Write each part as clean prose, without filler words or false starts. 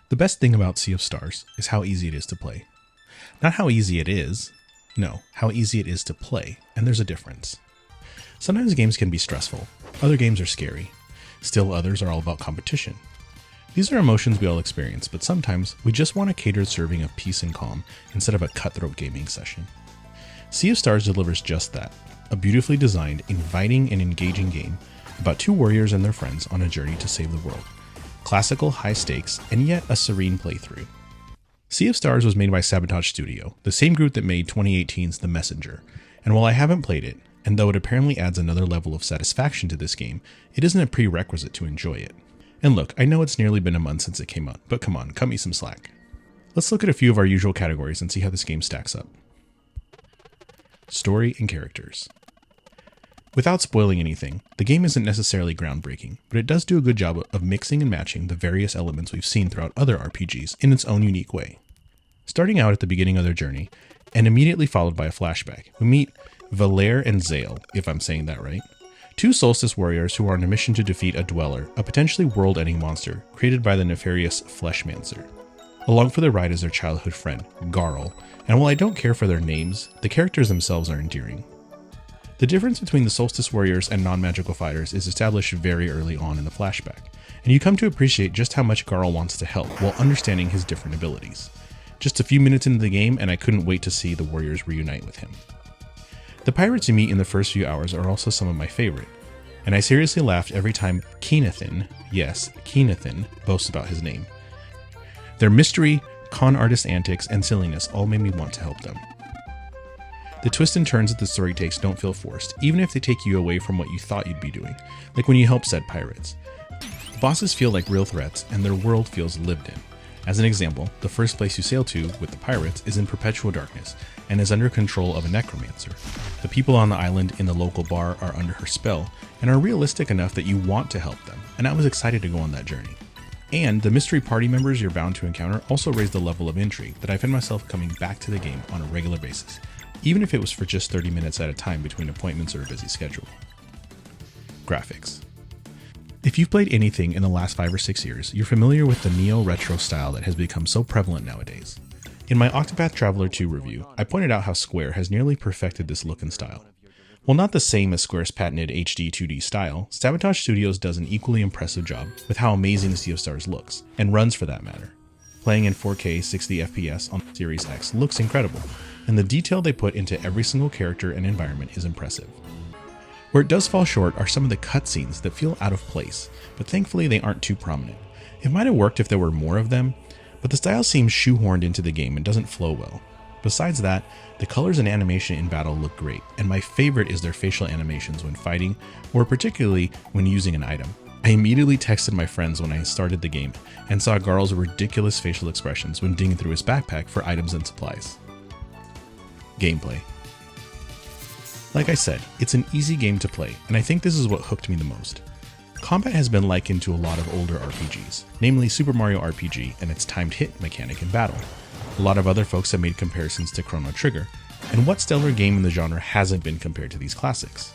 The best thing about Sea of Stars is how easy it is to play. Not how easy it is, no, how easy it is to play, and there's a difference. Sometimes games can be stressful, other games are scary, still others are all about competition. These are emotions we all experience, but sometimes we just want a catered serving of peace and calm instead of a cutthroat gaming session. Sea of Stars delivers just that, a beautifully designed, inviting, and engaging game about two warriors and their friends on a journey to save the world. Classical, high stakes, and yet a serene playthrough. Sea of Stars was made by Sabotage Studio, the same group that made 2018's The Messenger, and while I haven't played it, and though it apparently adds another level of satisfaction to this game, it isn't a prerequisite to enjoy it. And look, I know it's nearly been a month since it came out, but come on, cut me some slack. Let's look at a few of our usual categories and see how this game stacks up. Story and characters. Without spoiling anything, the game isn't necessarily groundbreaking, but it does do a good job of mixing and matching the various elements we've seen throughout other RPGs in its own unique way. Starting out at the beginning of their journey, and immediately followed by a flashback, we meet Valere and Zale, if I'm saying that right, two Solstice warriors who are on a mission to defeat a Dweller, a potentially world-ending monster created by the nefarious Fleshmancer. Along for the ride is their childhood friend, Garl, and while I don't care for their names, the characters themselves are endearing. The difference between the Solstice warriors and non-magical fighters is established very early on in the flashback, and you come to appreciate just how much Garl wants to help while understanding his different abilities. Just a few minutes into the game and I couldn't wait to see the warriors reunite with him. The pirates you meet in the first few hours are also some of my favorite, and I seriously laughed every time Keenathan, yes, Keenathan, boasts about his name. Their mystery, con artist antics, and silliness all made me want to help them. The twists and turns that the story takes don't feel forced, even if they take you away from what you thought you'd be doing, like when you help said pirates. The bosses feel like real threats, and their world feels lived in. As an example, the first place you sail to with the pirates is in perpetual darkness, and is under control of a necromancer. The people on the island in the local bar are under her spell, and are realistic enough that you want to help them, and I was excited to go on that journey. And the mystery party members you're bound to encounter also raise the level of intrigue that I find myself coming back to the game on a regular basis, even if it was for just 30 minutes at a time between appointments or a busy schedule. Graphics. If you've played anything in the last 5 or 6 years, you're familiar with the neo-retro style that has become so prevalent nowadays. In my Octopath Traveler 2 review, I pointed out how Square has nearly perfected this look and style. While not the same as Square's patented HD 2D style, Sabotage Studios does an equally impressive job with how amazing Sea of Stars looks, and runs for that matter. Playing in 4K 60 FPS on Series X looks incredible, and the detail they put into every single character and environment is impressive. Where it does fall short are some of the cutscenes that feel out of place, but thankfully they aren't too prominent. It might have worked if there were more of them, but the style seems shoehorned into the game and doesn't flow well. Besides that, the colors and animation in battle look great, and my favorite is their facial animations when fighting, or particularly when using an item. I immediately texted my friends when I started the game, and saw Garl's ridiculous facial expressions when digging through his backpack for items and supplies. Gameplay. Like I said, it's an easy game to play, and I think this is what hooked me the most. Combat has been likened to a lot of older RPGs, namely Super Mario RPG and its timed hit mechanic in battle. A lot of other folks have made comparisons to Chrono Trigger, and what stellar game in the genre hasn't been compared to these classics?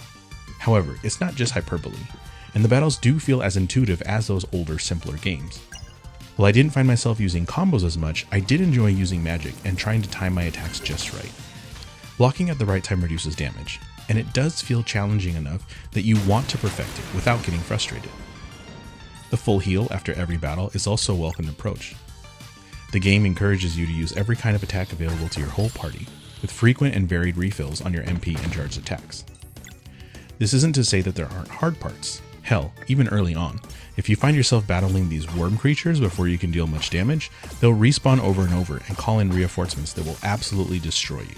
However, it's not just hyperbole, and the battles do feel as intuitive as those older, simpler games. While I didn't find myself using combos as much, I did enjoy using magic and trying to time my attacks just right. Blocking at the right time reduces damage, and it does feel challenging enough that you want to perfect it without getting frustrated. The full heal after every battle is also a welcome approach. The game encourages you to use every kind of attack available to your whole party, with frequent and varied refills on your MP and charged attacks. This isn't to say that there aren't hard parts. Hell, even early on, if you find yourself battling these worm creatures before you can deal much damage, they'll respawn over and over and call in reinforcements that will absolutely destroy you.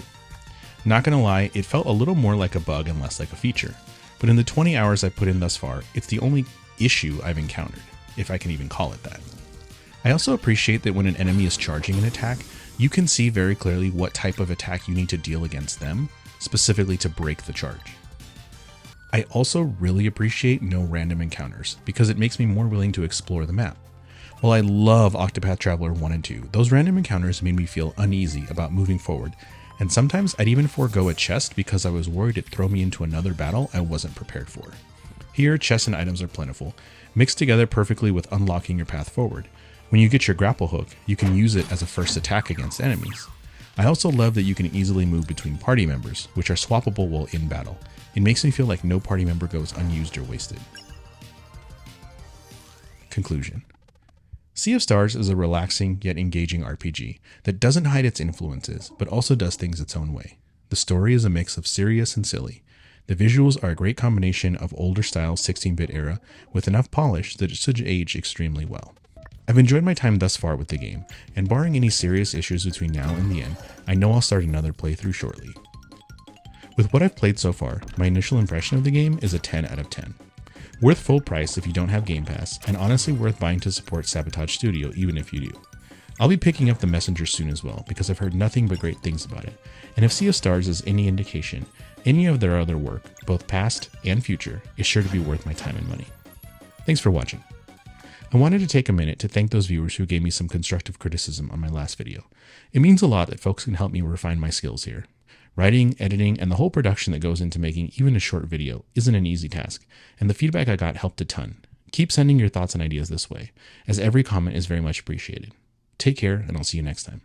Not gonna lie, it felt a little more like a bug and less like a feature, but in the 20 hours I've put in thus far, it's the only issue I've encountered, if I can even call it that. I also appreciate that when an enemy is charging an attack, you can see very clearly what type of attack you need to deal against them, specifically to break the charge. I also really appreciate no random encounters, because it makes me more willing to explore the map. While I love Octopath Traveler 1 and 2, those random encounters made me feel uneasy about moving forward, and sometimes I'd even forego a chest because I was worried it'd throw me into another battle I wasn't prepared for. Here, chests and items are plentiful, mixed together perfectly with unlocking your path forward, When you get your grapple hook, you can use it as a first attack against enemies. I also love that you can easily move between party members, which are swappable while in battle. It makes me feel like no party member goes unused or wasted. Conclusion. Sea of Stars is a relaxing yet engaging RPG that doesn't hide its influences, but also does things its own way. The story is a mix of serious and silly. The visuals are a great combination of older style 16-bit era with enough polish that it should age extremely well. I've enjoyed my time thus far with the game, and barring any serious issues between now and the end, I know I'll start another playthrough shortly. With what I've played so far, my initial impression of the game is a 10 out of 10. Worth full price if you don't have Game Pass, and honestly worth buying to support Sabotage Studio even if you do. I'll be picking up The Messenger soon as well, because I've heard nothing but great things about it, and if Sea of Stars is any indication, any of their other work, both past and future, is sure to be worth my time and money. Thanks for watching. I wanted to take a minute to thank those viewers who gave me some constructive criticism on my last video. It means a lot that folks can help me refine my skills here. Writing, editing, and the whole production that goes into making even a short video isn't an easy task, and the feedback I got helped a ton. Keep sending your thoughts and ideas this way, as every comment is very much appreciated. Take care, and I'll see you next time.